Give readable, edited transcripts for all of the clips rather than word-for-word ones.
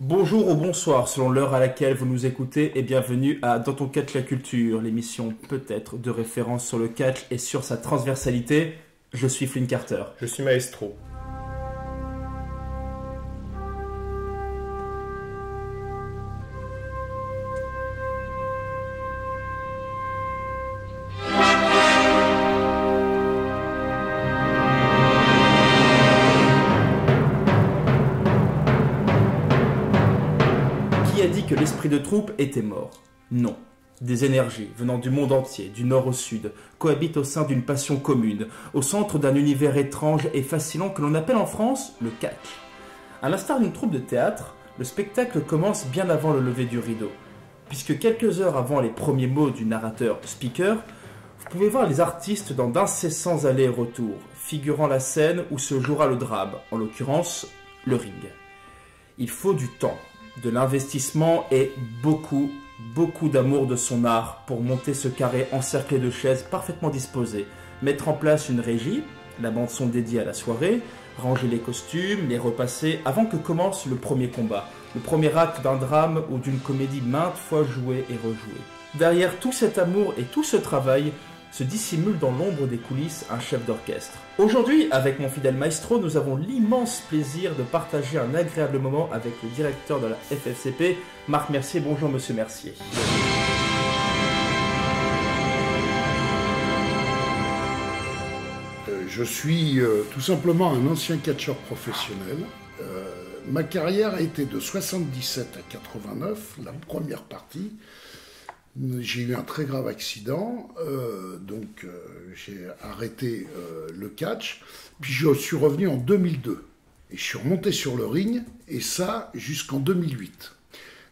Bonjour ou bonsoir selon l'heure à laquelle vous nous écoutez et bienvenue à Dans ton catch la culture, l'émission peut-être de référence sur le catch et sur sa transversalité. Je suis Flynn Carter. Je suis Maestro. Qui a dit que l'esprit de troupe était mort? Non. Des énergies venant du monde entier, du nord au sud, cohabitent au sein d'une passion commune, au centre d'un univers étrange et fascinant que l'on appelle en France le catch. À l'instar d'une troupe de théâtre, le spectacle commence bien avant le lever du rideau, puisque quelques heures avant les premiers mots du narrateur speaker, vous pouvez voir les artistes dans d'incessants allers-retours, figurant la scène où se jouera le drame, en l'occurrence le ring. Il faut du temps, de l'investissement et beaucoup d'amour de son art pour monter ce carré encerclé de chaises parfaitement disposées, mettre en place une régie, la bande-son dédiée à la soirée, ranger les costumes, les repasser avant que commence le premier combat, le premier acte d'un drame ou d'une comédie maintes fois jouée et rejouée. Derrière tout cet amour et tout ce travail se dissimule dans l'ombre des coulisses un chef d'orchestre. Aujourd'hui, avec mon fidèle maestro, nous avons l'immense plaisir de partager un agréable moment avec le directeur de la FFCP, Marc Mercier. Bonjour Monsieur Mercier. Je suis tout simplement un ancien catcheur professionnel. Ma carrière a été de 77 à 89, la première partie. J'ai eu un très grave accident, donc j'ai arrêté le catch. Puis je suis revenu en 2002 et je suis remonté sur le ring, et ça jusqu'en 2008.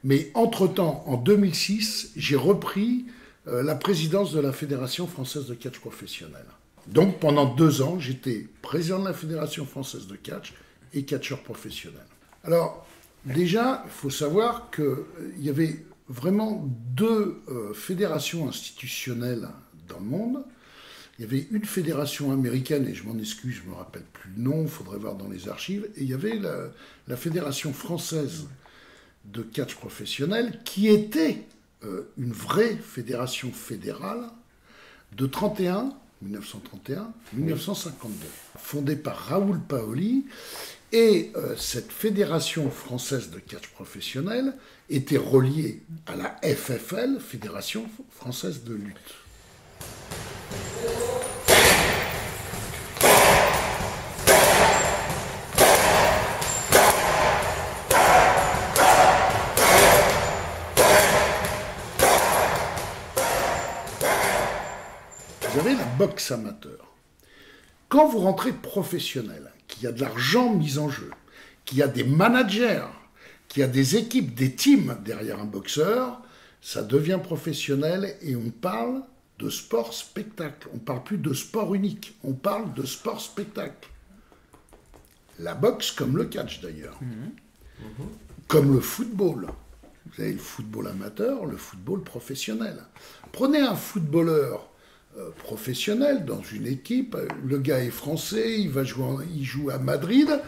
Mais entre-temps, en 2006, j'ai repris la présidence de la Fédération française de catch professionnel. Donc pendant 2 ans, j'étais président de la Fédération française de catch et catcheur professionnel. Alors déjà, il faut savoir qu'il y avait vraiment 2 fédérations institutionnelles dans le monde. Il y avait une fédération américaine, et je m'en excuse, je ne me rappelle plus le nom, il faudrait voir dans les archives, et il y avait la Fédération française de catch professionnel, qui était une vraie fédération fédérale de 1931-1952, fondée par Raoul Paoli. Et cette fédération française de catch professionnel était reliée à la FFL, Fédération française de lutte. Vous avez la boxe amateur. Quand vous rentrez professionnel, qu'il y a de l'argent mis en jeu, qu'il y a des managers, qu'il y a des équipes, des teams derrière un boxeur, ça devient professionnel et on parle de sport-spectacle. On ne parle plus de sport unique, on parle de sport-spectacle. La boxe comme le catch d'ailleurs, comme le football. Vous avez le football amateur, le football professionnel. Prenez un footballeur professionnel dans une équipe, le gars est français, il joue à Madrid,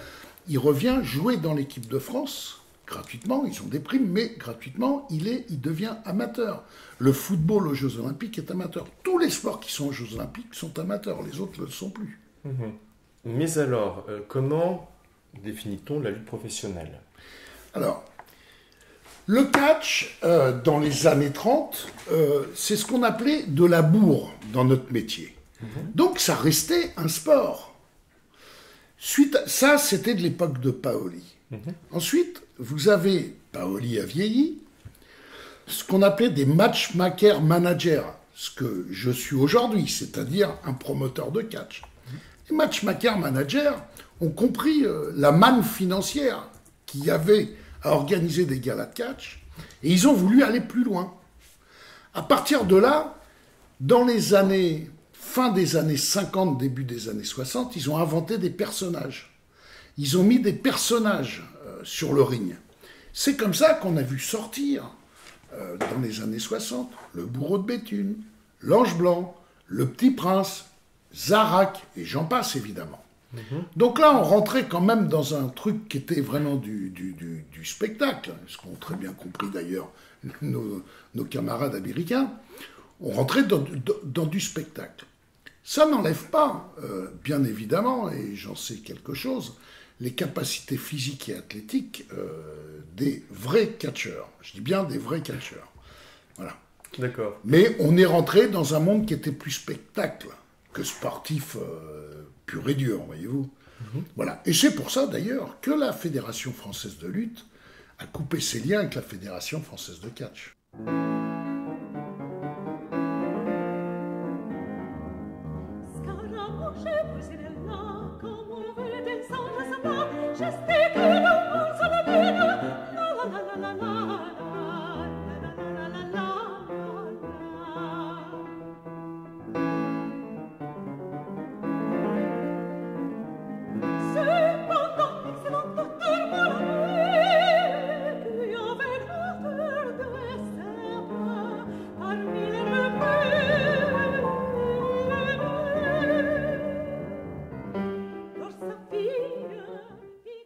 il revient jouer dans l'équipe de France, gratuitement, ils ont des primes, mais gratuitement, il devient amateur. Le football aux Jeux Olympiques est amateur. Tous les sports qui sont aux Jeux Olympiques sont amateurs, les autres ne le sont plus. Mais alors, comment définit-on la lutte professionnelle? Alors, le catch, dans les années 30, c'est ce qu'on appelait de la bourre dans notre métier. Donc ça restait un sport. Ça, c'était de l'époque de Paoli. Ensuite, vous avez, Paoli a vieilli, ce qu'on appelait des matchmaker managers, ce que je suis aujourd'hui, c'est-à-dire un promoteur de catch. Les matchmaker managers ont compris la manne financière qu'il y avait à organiser des galas de catch, et ils ont voulu aller plus loin. À partir de là, dans les années, fin des années 50, début des années 60, ils ont inventé des personnages. Ils ont mis des personnages sur le ring. C'est comme ça qu'on a vu sortir, dans les années 60, le bourreau de Béthune, l'Ange Blanc, le Petit Prince, Zarak, et j'en passe évidemment. Donc là, on rentrait quand même dans un truc qui était vraiment du spectacle, ce qu'ont très bien compris d'ailleurs nos camarades américains. On rentrait dans du spectacle. Ça n'enlève pas, bien évidemment, et j'en sais quelque chose, les capacités physiques et athlétiques des vrais catcheurs. Je dis bien des vrais catcheurs. Voilà. D'accord. Mais on est rentré dans un monde qui était plus spectacle que sportif pur et dur, voyez-vous. Voilà. Et c'est pour ça, d'ailleurs, que la Fédération française de lutte a coupé ses liens avec la Fédération française de catch.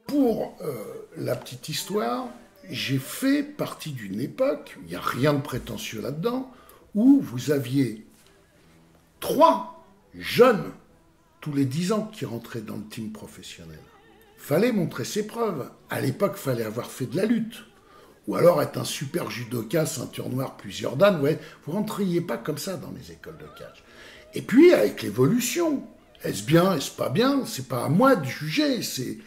Pour la petite histoire, j'ai fait partie d'une époque, il n'y a rien de prétentieux là-dedans, où vous aviez 3 jeunes tous les 10 ans qui rentraient dans le team professionnel. Fallait montrer ses preuves. À l'époque, fallait avoir fait de la lutte. Ou alors être un super judoka, ceinture noire, plusieurs dan. Ouais, vous rentriez pas comme ça dans les écoles de catch. Et puis, avec l'évolution, est-ce bien, est-ce pas bien, c'est pas à moi de juger, c'est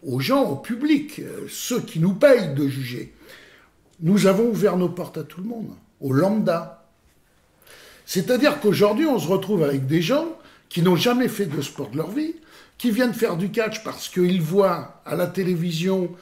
aux gens, au public, ceux qui nous payent de juger. Nous avons ouvert nos portes à tout le monde, au lambda. C'est-à-dire qu'aujourd'hui, on se retrouve avec des gens qui n'ont jamais fait de sport de leur vie, qui viennent faire du catch parce qu'ils voient à la télévision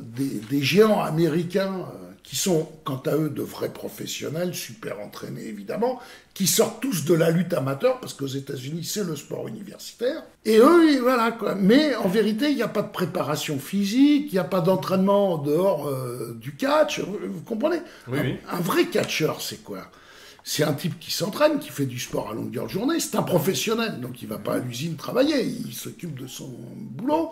des géants américains qui sont, quant à eux, de vrais professionnels, super entraînés évidemment, qui sortent tous de la lutte amateur, parce qu'aux États-Unis, c'est le sport universitaire. Et eux, voilà quoi. Mais en vérité, il n'y a pas de préparation physique, il n'y a pas d'entraînement en dehors du catch. Vous comprenez ? Oui. Un vrai catcheur, c'est quoi ? C'est un type qui s'entraîne, qui fait du sport à longueur de journée. C'est un professionnel, donc il ne va pas à l'usine travailler. Il s'occupe de son boulot,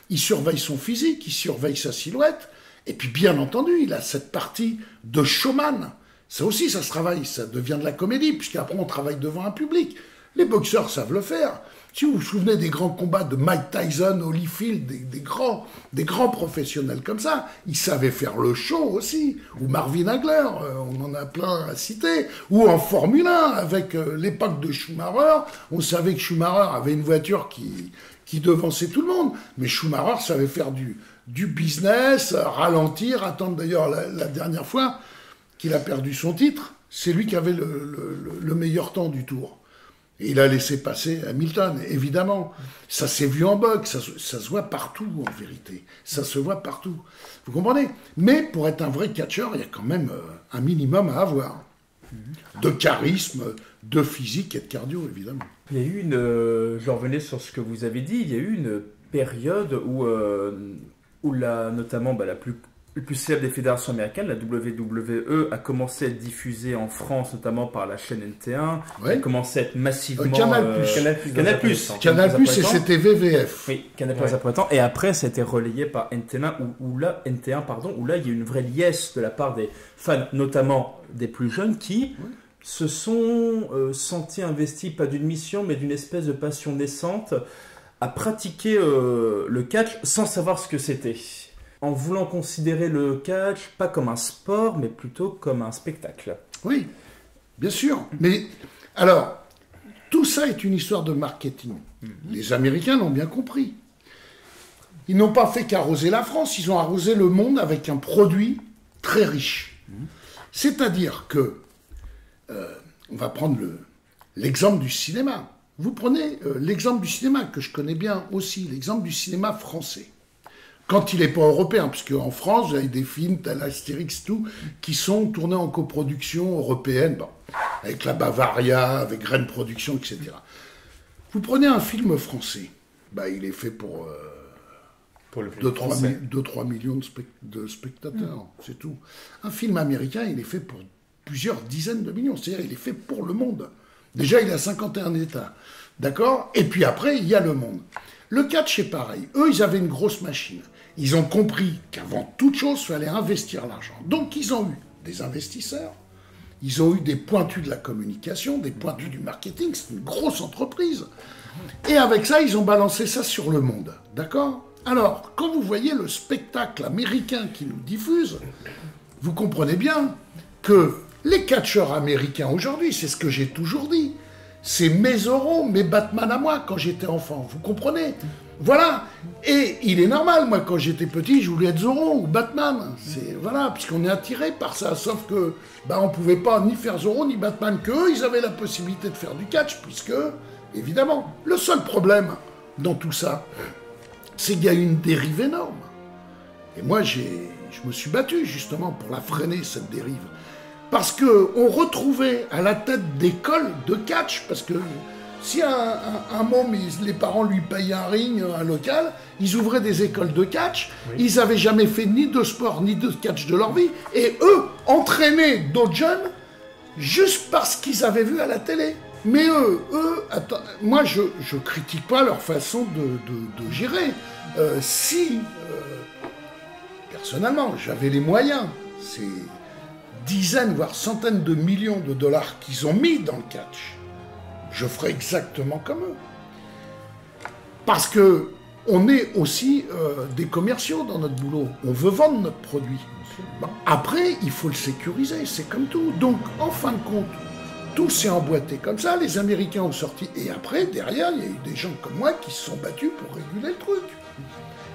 il surveille son physique, il surveille sa silhouette. Et puis, bien entendu, il a cette partie de showman. Ça aussi, ça se travaille, ça devient de la comédie, puisqu'après, on travaille devant un public. Les boxeurs savent le faire. Si vous vous souvenez des grands combats de Mike Tyson, Holyfield, des grands professionnels comme ça, ils savaient faire le show aussi. Ou Marvin Hagler, on en a plein à citer. Ou en Formule 1, avec l'époque de Schumacher, on savait que Schumacher avait une voiture qui devançait tout le monde. Mais Schumacher savait faire du business, ralentir, attendre d'ailleurs la dernière fois qu'il a perdu son titre, c'est lui qui avait le meilleur temps du tour. Et il a laissé passer Hamilton, évidemment. Ça s'est vu en boxe, ça se voit partout en vérité. Ça se voit partout. Vous comprenez ? Mais pour être un vrai catcheur, il y a quand même un minimum à avoir. De charisme, de physique et de cardio, évidemment. Il y a eu je revenais sur ce que vous avez dit, il y a eu une période où notamment la plus célèbre des fédérations américaines, la WWE, a commencé à être diffusée en France, notamment par la chaîne NT1. Ouais. A commencé à être massivement... Canal+. Canal+, et c'était VVF. Oui, Canal+, après temps. Et après, ça a été relayé par NT1, où là, il y a eu une vraie liesse de la part des fans, notamment des plus jeunes, qui se sont sentis investis, pas d'une mission, mais d'une espèce de passion naissante, à pratiquer le catch sans savoir ce que c'était. En voulant considérer le catch pas comme un sport, mais plutôt comme un spectacle. Oui, bien sûr. Mais alors, tout ça est une histoire de marketing. Les Américains l'ont bien compris. Ils n'ont pas fait qu'arroser la France, ils ont arrosé le monde avec un produit très riche. C'est-à-dire que, on va prendre l'exemple du cinéma. Vous prenez l'exemple du cinéma, que je connais bien aussi, l'exemple du cinéma français. Quand il n'est pas européen, parce qu'en France, vous avez des films, tel Astérix, tout, qui sont tournés en coproduction européenne, avec la Bavaria, avec Rennes Productions, etc. Vous prenez un film français, il est fait pour 2-3 millions de spectateurs, c'est tout. Un film américain, il est fait pour plusieurs dizaines de millions, c'est-à-dire il est fait pour le monde. Déjà, il a 51 États. D'accord? Et puis après, il y a le monde. Le catch, c'est pareil. Eux, ils avaient une grosse machine. Ils ont compris qu'avant toute chose, il fallait investir l'argent. Donc, ils ont eu des investisseurs, ils ont eu des pointus de la communication, des pointus du marketing, c'est une grosse entreprise. Et avec ça, ils ont balancé ça sur le monde. D'accord? Alors, quand vous voyez le spectacle américain qui nous diffuse, vous comprenez bien que les catcheurs américains aujourd'hui, c'est ce que j'ai toujours dit, c'est mes Zorro, mes Batman à moi quand j'étais enfant, vous comprenez? Voilà, et il est normal, moi quand j'étais petit, je voulais être Zorro ou Batman, voilà, puisqu'on est attiré par ça, sauf que on pouvait pas ni faire Zorro ni Batman, qu'eux, ils avaient la possibilité de faire du catch, puisque, évidemment, le seul problème dans tout ça, c'est qu'il y a eu une dérive énorme. Et moi, je me suis battu justement pour la freiner, cette dérive. Parce qu'on retrouvait à la tête d'écoles de catch, parce que si un môme, les parents lui payaient un ring, un local, ils ouvraient des écoles de catch, oui. Ils n'avaient jamais fait ni de sport ni de catch de leur vie, et eux entraînaient d'autres jeunes juste parce qu'ils avaient vu à la télé. Mais attends, moi je critique pas leur façon de gérer. Personnellement, j'avais les moyens, c'est dizaines, voire centaines de millions de dollars qu'ils ont mis dans le catch, je ferais exactement comme eux. Parce que on est aussi des commerciaux dans notre boulot. On veut vendre notre produit. Après, il faut le sécuriser, c'est comme tout. Donc, en fin de compte, tout s'est emboîté comme ça. Les Américains ont sorti. Et après, derrière, il y a eu des gens comme moi qui se sont battus pour réguler le truc.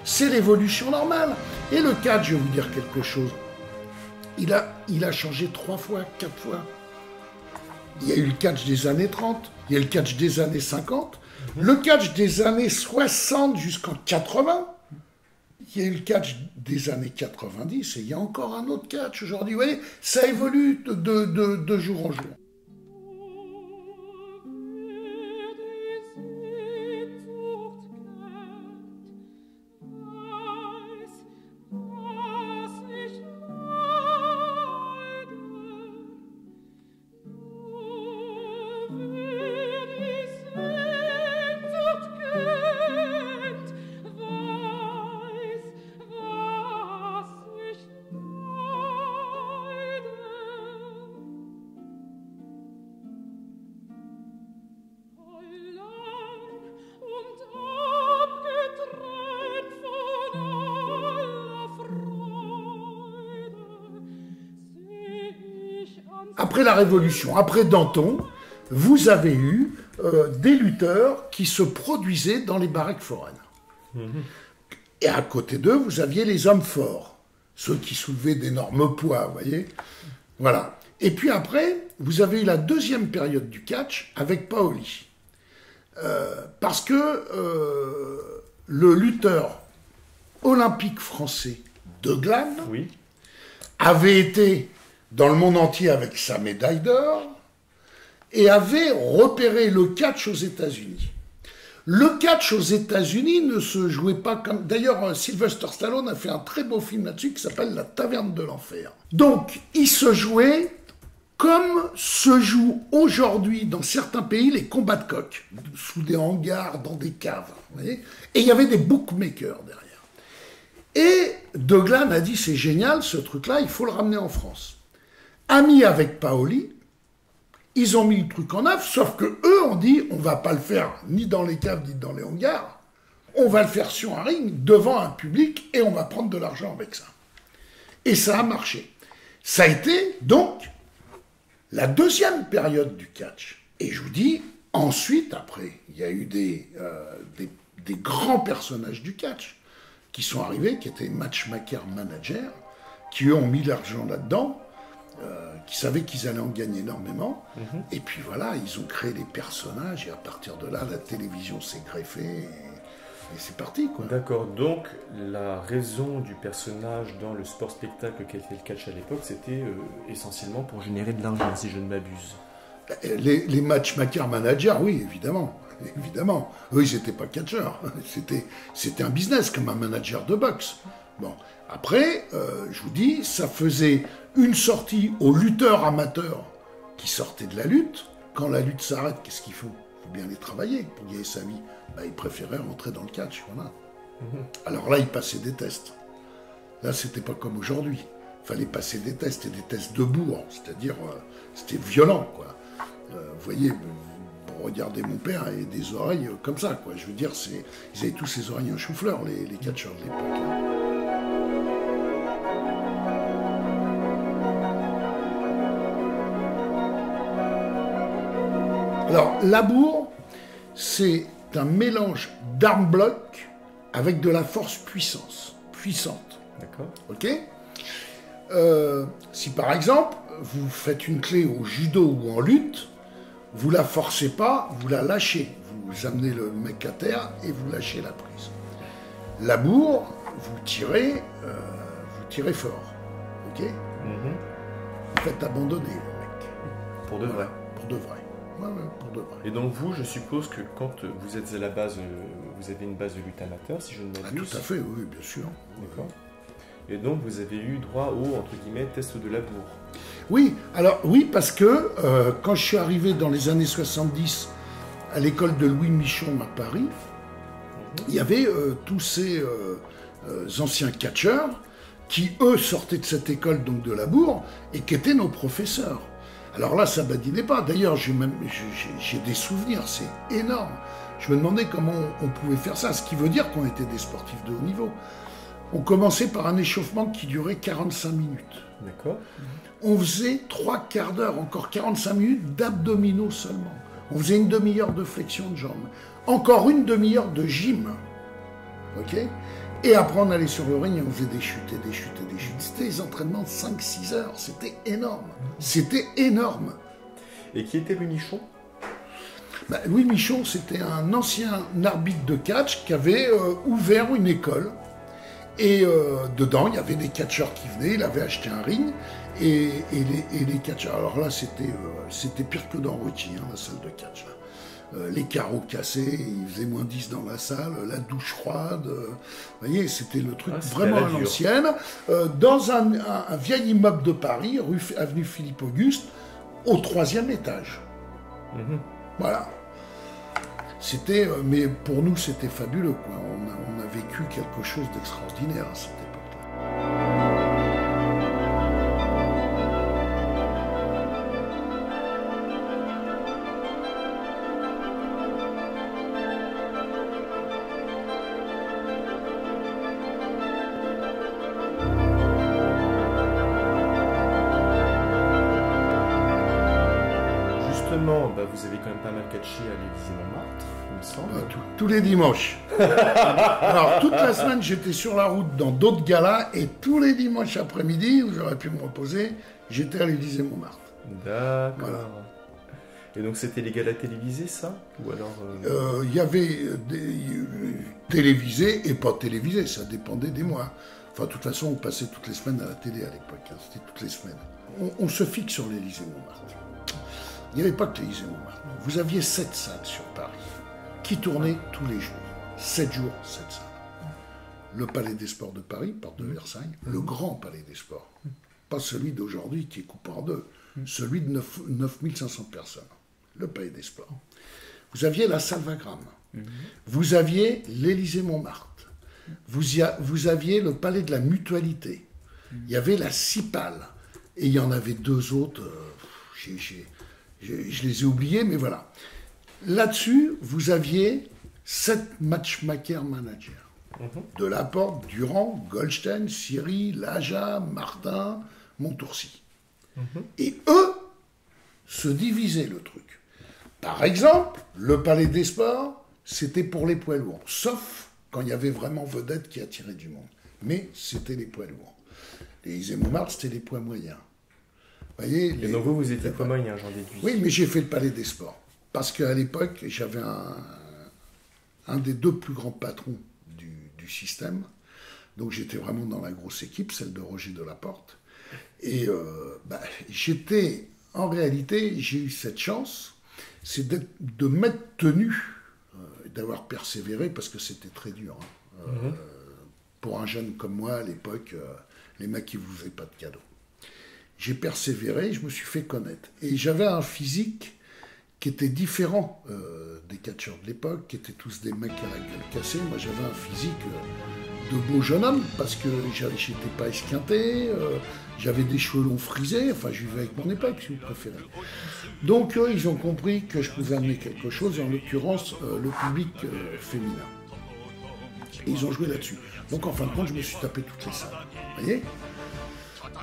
C'est l'évolution normale. Et le catch, je vais vous dire quelque chose. Il a changé 3 fois, 4 fois. Il y a eu le catch des années 30, il y a eu le catch des années 50, le catch des années 60 jusqu'en 80, il y a eu le catch des années 90, et il y a encore un autre catch aujourd'hui. Vous voyez, ça évolue de jour en jour. Après la Révolution, après Danton, vous avez eu des lutteurs qui se produisaient dans les baraques foraines. Et à côté d'eux, vous aviez les hommes forts, ceux qui soulevaient d'énormes poids, vous voyez. Voilà. Et puis après, vous avez eu la deuxième période du catch avec Paoli. Parce que le lutteur olympique français De Glane avait été dans le monde entier avec sa médaille d'or, et avait repéré le catch aux États-Unis. Le catch aux États-Unis ne se jouait pas comme... D'ailleurs, Sylvester Stallone a fait un très beau film là-dessus qui s'appelle La Taverne de l'Enfer. Donc, il se jouait comme se jouent aujourd'hui dans certains pays les combats de coqs, sous des hangars, dans des caves. Vous voyez, et il y avait des bookmakers derrière. Et De Glane a dit, c'est génial ce truc-là, il faut le ramener en France. Amis avec Paoli, ils ont mis le truc en œuvre, sauf que eux ont dit, on va pas le faire ni dans les caves ni dans les hangars, on va le faire sur un ring devant un public et on va prendre de l'argent avec ça. Et ça a marché. Ça a été donc la deuxième période du catch. Et je vous dis, ensuite, après, il y a eu des grands personnages du catch qui sont arrivés, qui étaient matchmakers managers, qui eux ont mis l'argent là-dedans, qui savaient qu'ils allaient en gagner énormément. Et puis voilà, ils ont créé des personnages, et à partir de là, la télévision s'est greffée, et c'est parti, quoi. D'accord, donc la raison du personnage dans le sport-spectacle qu'était le catch à l'époque, c'était essentiellement pour générer de l'argent, si je ne m'abuse. Les matchmakers managers, oui, évidemment. Évidemment. Eux, ils n'étaient pas catcheurs. C'était un business, comme un manager de boxe. Bon, après, je vous dis, ça faisait une sortie aux lutteurs amateurs qui sortaient de la lutte. Quand la lutte s'arrête, qu'est-ce qu'il faut? faut bien aller travailler pour gagner sa vie. Bah, il préférait rentrer dans le catch, voilà. Alors là, il passait des tests. Là, c'était pas comme aujourd'hui. Il fallait passer des tests, et des tests de bourre, c'est-à-dire, c'était violent, quoi. Vous voyez, pour regarder mon père, et des oreilles comme ça, quoi. Je veux dire, ils avaient tous ces oreilles en chou-fleur, les catcheurs de l'époque. Alors, la bourre, c'est un mélange d'armes-bloc avec de la force puissante. D'accord. Ok. Si par exemple, vous faites une clé au judo ou en lutte, vous la forcez pas, vous la lâchez. Vous amenez le mec à terre et vous lâchez la prise. La bourre, vous tirez fort. Ok. Vous faites abandonner le mec. Pour de vrai. Pour de vrai. Ouais, pour de vrai. Et donc vous, je suppose que quand vous êtes à la base, vous avez une base de lutte amateur, si je ne m'abuse. Tout à fait, oui, bien sûr. D'accord. Et donc vous avez eu droit au, entre guillemets, test de la bourre. Oui, alors oui, parce que quand je suis arrivé dans les années 70 à l'école de Louis Michon à Paris, il y avait tous ces anciens catcheurs qui, eux, sortaient de cette école donc de la bourre et qui étaient nos professeurs. Alors là, ça badinait pas. D'ailleurs, j'ai des souvenirs, c'est énorme. Je me demandais comment on pouvait faire ça, ce qui veut dire qu'on était des sportifs de haut niveau. On commençait par un échauffement qui durait 45 minutes. D'accord. On faisait 3/4 d'heure, encore 45 minutes d'abdominaux seulement. On faisait une demi-heure de flexion de jambes. Encore une demi-heure de gym. Ok. Et après, on allait sur le ring et on faisait des chutes et des chutes et des chutes. C'était des entraînements de 5-6 heures. C'était énorme. C'était énorme. Et qui était Louis Michon ? Louis Michon, c'était un ancien arbitre de catch qui avait ouvert une école. Et dedans, il y avait des catcheurs qui venaient. Il avait acheté un ring. Et les catcheurs. Alors là, c'était pire que dans Rocky, hein, la salle de catch. Là. Les carreaux cassés, il faisait moins 10 dans la salle, la douche froide. Vous voyez, c'était le truc vraiment à l'ancienne. Dans un vieil immeuble de Paris, avenue Philippe-Auguste, au 3e étage. Voilà. C'était, mais pour nous, c'était fabuleux, quoi. On a vécu quelque chose d'extraordinaire à cette époque-là. Vous avez quand même pas mal catché à l'Élysée-Montmartre, il me semble. Tous les dimanches. Alors, toute la semaine, j'étais sur la route dans d'autres galas, et tous les dimanches après-midi, où j'aurais pu me reposer, j'étais à l'Élysée-Montmartre. D'accord. Voilà. Et donc, c'était les galas télévisés, ça ? Ou alors y avait des télévisés et pas télévisés, ça dépendait des mois. Enfin, de toute façon, on passait toutes les semaines à la télé à l'époque, hein, c'était toutes les semaines. On se fixe sur l'Élysée-Montmartre. Il n'y avait pas que l'Élysée-Montmartre. Vous aviez 7 salles sur Paris qui tournaient tous les jours. 7 jours, 7 salles. Le Palais des Sports de Paris, porte de Versailles, le grand Palais des Sports. Pas celui d'aujourd'hui qui est coupé en deux. Celui de 9500 personnes. Le Palais des Sports. Vous aviez la salle Wagram. Vous aviez l'Élysée-Montmartre. Vous aviez le Palais de la Mutualité. Il y avait la Cipale. Et il y en avait 2 autres. Je les ai oubliés, mais voilà. Là-dessus, vous aviez 7 matchmakers managers. Delaporte, Durand, Goldstein, Siri, Laja, Martin, Montourcy. Et eux se divisaient le truc. Par exemple, le Palais des Sports, c'était pour les poids lourds. Sauf quand il y avait vraiment vedette qui attirait du monde. Mais c'était les poids lourds. L'Élysée-Montmartre, c'était les poids moyens. Voyez, et donc vous étiez pas moyen, j'en déduis. Oui, mais j'ai fait le Palais des Sports. Parce qu'à l'époque, j'avais un des 2 plus grands patrons du système. Donc j'étais vraiment dans la grosse équipe, celle de Roger Delaporte. Et en réalité, j'ai eu cette chance, c'est de m'être tenu, d'avoir persévéré, parce que c'était très dur. Hein. Pour un jeune comme moi, à l'époque, les mecs, ils ne vous faisaient pas de cadeaux. J'ai persévéré, je me suis fait connaître. Et j'avais un physique qui étaient différents des catcheurs de l'époque, qui étaient tous des mecs à la gueule cassée. Moi, j'avais un physique de beau jeune homme, parce que j'étais pas esquinté, j'avais des cheveux longs frisés, enfin, je vivais avec mon époque, si vous préférez. Donc, ils ont compris que je pouvais amener quelque chose, et en l'occurrence, le public féminin. Et ils ont joué là-dessus. Donc, en fin de compte, je me suis tapé toutes les salles. Vous voyez ?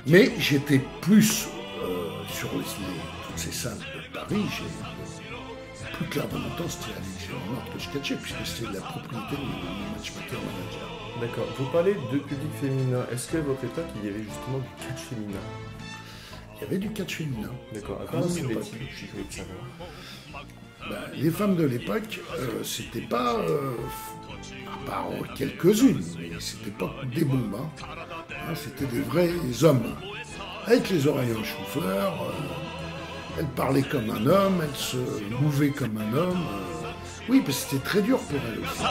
Mais j'étais plus sur toutes ces salles de Paris, j'ai plus clair dans mon temps, c'était à l'Élysée Montmartre que je catchais, puisque c'était la propriété de mon matchmaker manager. D'accord. Vous parlez de public féminin. Est-ce qu'à votre époque, il y avait justement du catch féminin? Il y avait du catch féminin. D'accord. À quoi ressemblait-il? J'ai cru de savoir. Les femmes de l'époque, c'était pas, à part quelques-unes, mais c'était pas des bombes. C'était des vrais hommes, avec les oreilles en chou-fleur. Elles parlaient comme un homme, elles se mouvaient comme un homme. Oui, parce que c'était très dur pour elles aussi.